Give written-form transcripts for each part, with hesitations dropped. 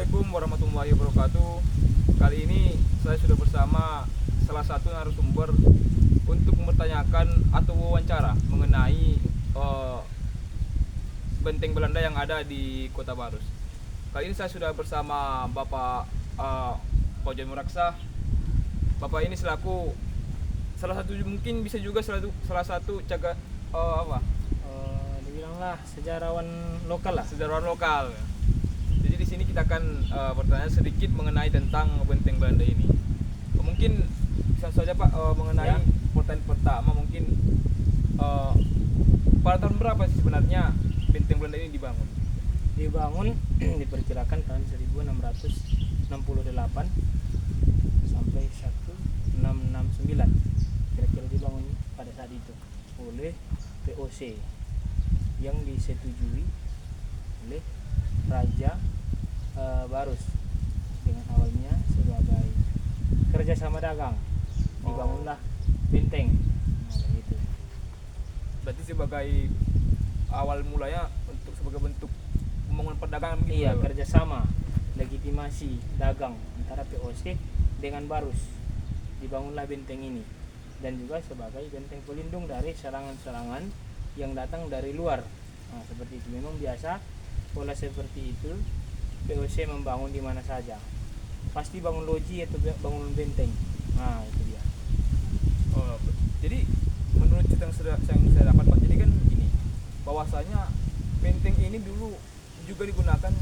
Assalamualaikum warahmatullahi wabarakatuh. Kali ini saya sudah bersama salah satu narasumber untuk mempertanyakan atau wawancara mengenai benteng Belanda yang ada di Kota Barus. Kali ini saya sudah bersama Bapak Pojon Muraksa. Bapak ini selaku salah satu, mungkin bisa juga salah satu Dibilanglah sejarawan lokal lah. sejarawan lokal. Jadi di sini kita akan bertanya sedikit mengenai tentang benteng Belanda ini. Mungkin bisa saja Pak mengenai Ya. pertanyaan pertama, mungkin pada tahun berapa sih sebenarnya benteng Belanda ini dibangun? Dibangun diperkirakan tahun 1668 sampai 1669. Kira-kira dibangun pada saat itu oleh VOC yang disetujui oleh Raja Barus dengan awalnya sebagai kerjasama dagang. Dibangunlah benteng. Nah, gitu. Berarti sebagai awal mulanya sebagai bentuk pembangunan perdagangan begitu Iya, ya, Pak? kerjasama legitimasi dagang antara VOC dengan Barus. Dibangunlah benteng ini dan juga sebagai benteng pelindung dari serangan-serangan yang datang dari luar. Nah, seperti itu memang biasa pola seperti itu VOC membangun di mana saja. Pasti bangun loji atau bangun benteng. Nah, itu dia. Jadi menurut cerita yang saya dapat Pak, jadi kan gini, bahwasanya benteng ini dulu juga digunakan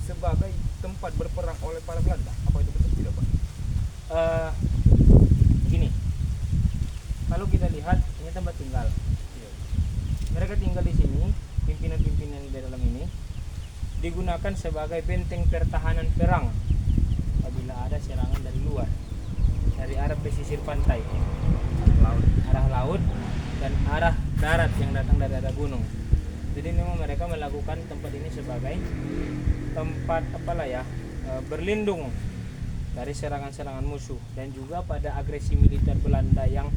sebagai tempat berperang oleh para Belanda. Apa itu betul tidak Pak? Begini. Kalau kita lihat ini tempat tinggal. Iya. Mereka tinggal di sini, pimpinan-pimpinan di dalam ini digunakan sebagai benteng pertahanan perang apabila ada serangan dari luar, dari arah pesisir pantai, arah laut dan arah darat yang datang dari arah gunung. Jadi memang mereka melakukan tempat ini sebagai tempat berlindung dari serangan-serangan musuh, dan juga pada agresi militer Belanda yang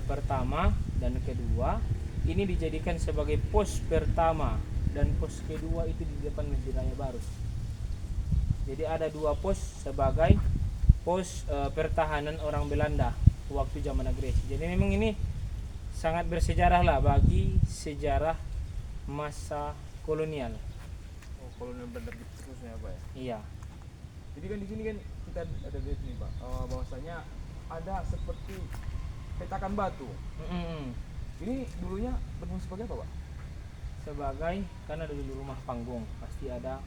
pertama dan kedua ini dijadikan sebagai pos pertama dan pos kedua itu di depan Masjid Raya Barus. Jadi ada dua pos sebagai pos pertahanan orang Belanda waktu zaman agresi. Jadi memang ini sangat bersejarah lah bagi sejarah masa kolonial. Oh, kolonial Belanda khususnya Pak ya. Iya. Jadi kan di sini kan kita ada lihat nih Pak, bahwasanya ada seperti petakan batu. Ini dulunya berfungsi sebagai apa Pak? Sebagai karena dulu rumah panggung pasti ada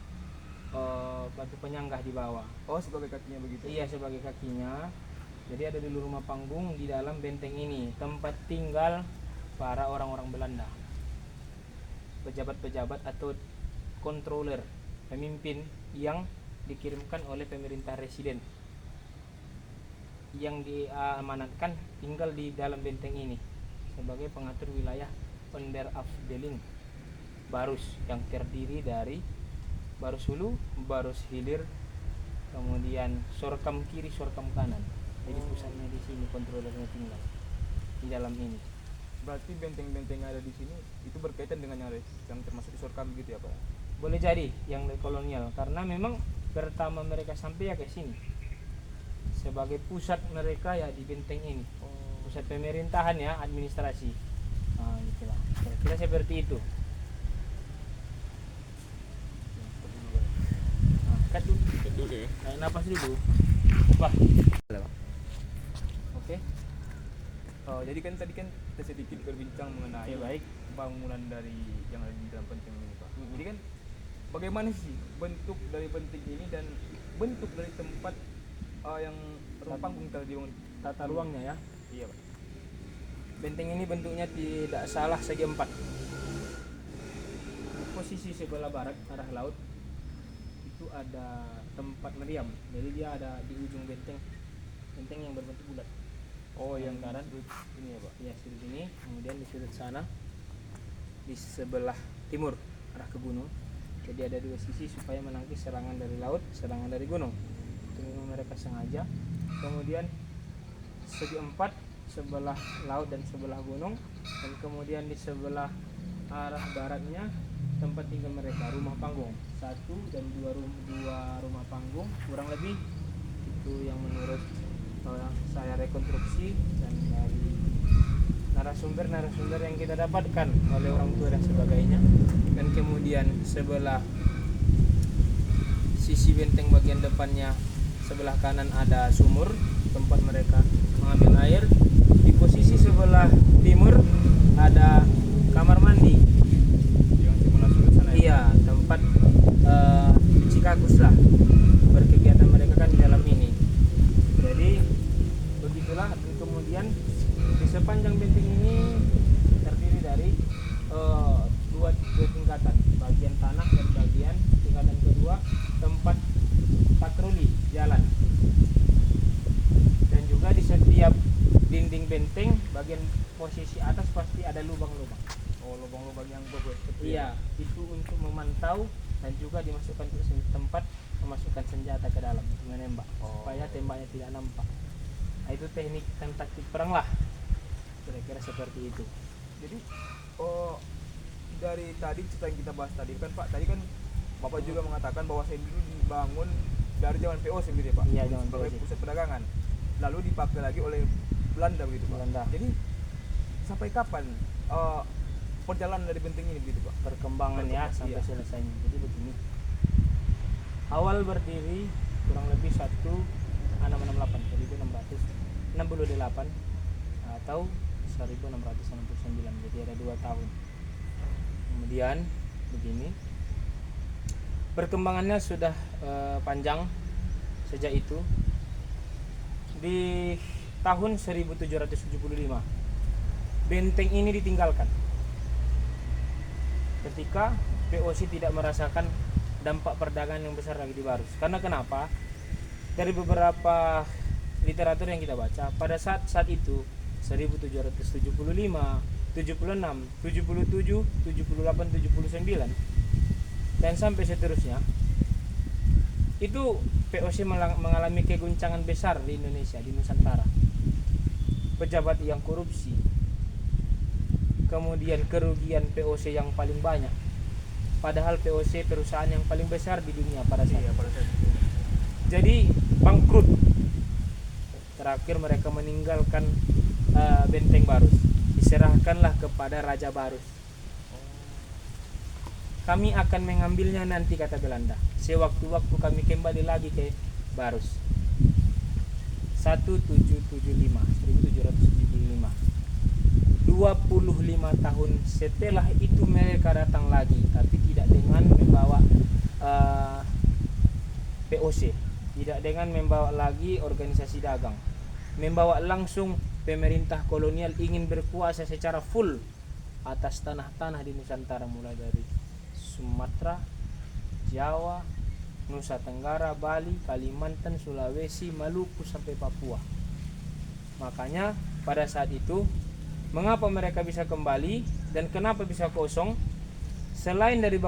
batu penyanggah di bawah. Oh, sebagai kakinya begitu. Iya, sebagai kakinya. Jadi ada dulu rumah panggung di dalam benteng ini, tempat tinggal para orang-orang Belanda, pejabat-pejabat atau controller, pemimpin yang dikirimkan oleh pemerintah residen yang diamanatkan tinggal di dalam benteng ini sebagai pengatur wilayah Onderafdeling Barus yang terdiri dari Barus Hulu, Barus Hilir, kemudian Sorkam kiri, Sorkam kanan. Jadi pusatnya di sini, kontrolernya tinggal di dalam ini. Berarti benteng-benteng yang ada di sini itu berkaitan dengan yang termasuk di Sorkam gitu ya Pak? Boleh jadi yang dari kolonial, karena memang pertama mereka sampai ya ke sini sebagai pusat mereka ya di benteng ini. Pusat pemerintahan ya, administrasi. Nah, gitulah. Kira-kira seperti itu. Nah, cut dulu ya. Tarik napas dulu. Wah. Oke. Jadi kan tadi kan kita sedikit berbincang mengenai Oke, baik. bangunan dari yang ada di dalam benteng ini Pak. Jadi kan bagaimana sih bentuk dari benteng ini dan bentuk dari tempat yang rumah panggung telah dibangun? Tata ruangnya ya. Iya Pak. Benteng ini bentuknya tidak salah segi empat. Posisi sebelah barat arah laut itu ada tempat meriam. Jadi dia ada di ujung benteng, benteng yang berbentuk bulat. Oh, yang kanan ini ya Pak. ya sudut ini, kemudian di sudut sana di sebelah timur arah ke gunung. Jadi ada dua sisi supaya menangkis serangan dari laut, serangan dari gunung. Itu memang mereka sengaja. Kemudian segi empat, sebelah laut dan sebelah gunung, dan kemudian di sebelah arah baratnya tempat tinggal mereka, rumah panggung. 1 dan 2 rumah panggung kurang lebih itu yang menurut saya rekonstruksi dan dari narasumber yang kita dapatkan oleh orang tua dan sebagainya. Dan kemudian sebelah sisi benteng bagian depannya sebelah kanan ada sumur tempat mereka mengambil air. Di posisi sebelah timur ada kamar mandi yang simulasi ke sana ya. iya tempat Cikakus lah berkegiatan mereka kan di dalam ini. Jadi begitulah. Dan kemudian di sepanjang benteng ini terdiri dari dua tingkatan, bagian tanah dan bagian tingkatan kedua tempat patroli jalan. Dan juga di setiap dinding benteng bagian posisi atas pasti ada lubang-lubang. Oh, lubang-lubang yang bobot kecil. Iya, itu untuk memantau dan juga dimasukkan ke tempat memasukkan senjata ke dalam untuk menembak supaya tembaknya tidak nampak. Nah, itu teknik dan taktik perang lah. Kira-kira seperti itu. Jadi dari tadi cerita yang kita bahas tadi kan Pak, tadi kan Bapak juga mengatakan bahwa saya dulu dibangun dari zaman PO sendiri Pak. Iya, zaman sebagai POC. pusat perdagangan. Lalu dipakai lagi oleh Belanda begitu Pak. Belanda. Jadi sampai kapan perjalanan dari benteng ini begitu Pak? Perkembangan ya sampai Iya. selesainya. Jadi begini. Awal berdiri kurang lebih 1668 atau 1669. Jadi ada 2 tahun. Kemudian begini. Perkembangannya sudah panjang sejak itu. Di tahun 1775 benteng ini ditinggalkan ketika POC tidak merasakan dampak perdagangan yang besar lagi di Barus. Karena kenapa? Dari beberapa literatur yang kita baca pada saat itu 1775, 76, 77, 78, 79 dan sampai seterusnya itu POC mengalami keguncangan besar di Indonesia, di Nusantara. Pejabat yang korupsi, kemudian kerugian POC yang paling banyak, padahal POC perusahaan yang paling besar di dunia pada saat Iya, itu. pada saat itu. Jadi bangkrut. Terakhir mereka meninggalkan benteng Barus, diserahkanlah kepada Raja Barus. Kami akan mengambilnya nanti, kata Belanda. Sewaktu-waktu kami kembali lagi ke Barus. 1775. 25 tahun setelah itu mereka datang lagi, tapi tidak dengan membawa POC, tidak dengan membawa lagi organisasi dagang, membawa langsung pemerintah kolonial ingin berkuasa secara full atas tanah-tanah di Nusantara, mulai dari Sumatera, Jawa, Nusa Tenggara, Bali, Kalimantan, Sulawesi, Maluku sampai Papua. Makanya pada saat itu mengapa mereka bisa kembali dan kenapa bisa kosong? Selain dari